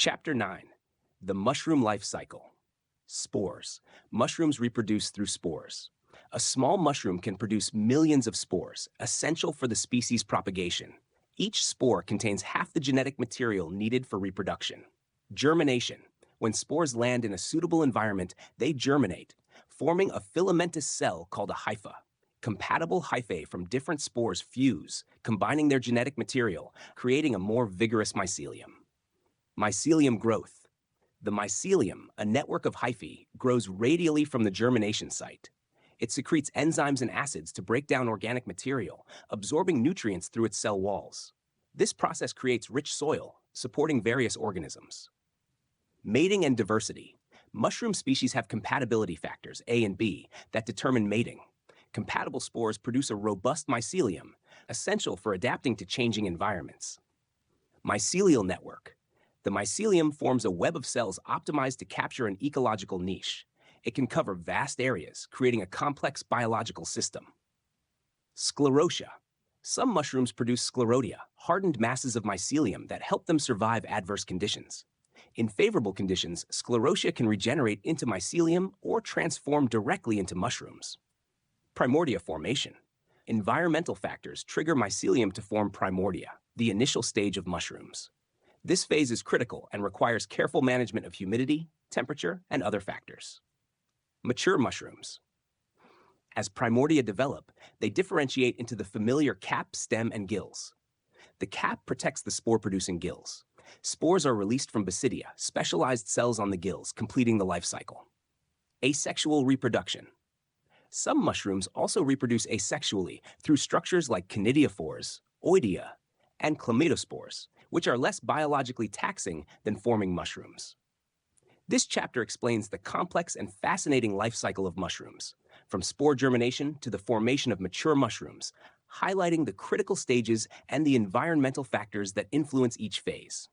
Chapter 9. The Mushroom Life Cycle. Spores. Mushrooms reproduce through spores. A small mushroom can produce millions of spores, essential for the species' propagation. Each spore contains half the genetic material needed for reproduction. Germination. When spores land in a suitable environment, they germinate, forming a filamentous cell called a hypha. Compatible hyphae from different spores fuse, combining their genetic material, creating a more vigorous mycelium. Mycelium growth. The mycelium, a network of hyphae, grows radially from the germination site. It secretes enzymes and acids to break down organic material, absorbing nutrients through its cell walls. This process creates rich soil, supporting various organisms. Mating and diversity. Mushroom species have compatibility factors, A and B, that determine mating. Compatible spores produce a robust mycelium, essential for adapting to changing environments. Mycelial network. The mycelium forms a web of cells optimized to capture an ecological niche. It can cover vast areas, creating a complex biological system. Sclerotia. Some mushrooms produce sclerotia, hardened masses of mycelium that help them survive adverse conditions. In favorable conditions, sclerotia can regenerate into mycelium or transform directly into mushrooms. Primordia formation. Environmental factors trigger mycelium to form primordia, the initial stage of mushrooms. This phase is critical and requires careful management of humidity, temperature, and other factors. Mature mushrooms. As primordia develop, they differentiate into the familiar cap, stem, and gills. The cap protects the spore-producing gills. Spores are released from basidia, specialized cells on the gills, completing the life cycle. Asexual reproduction. Some mushrooms also reproduce asexually through structures like conidiophores, oidea, and chlamydospores, which are less biologically taxing than forming mushrooms. This chapter explains the complex and fascinating life cycle of mushrooms, from spore germination to the formation of mature mushrooms, highlighting the critical stages and the environmental factors that influence each phase.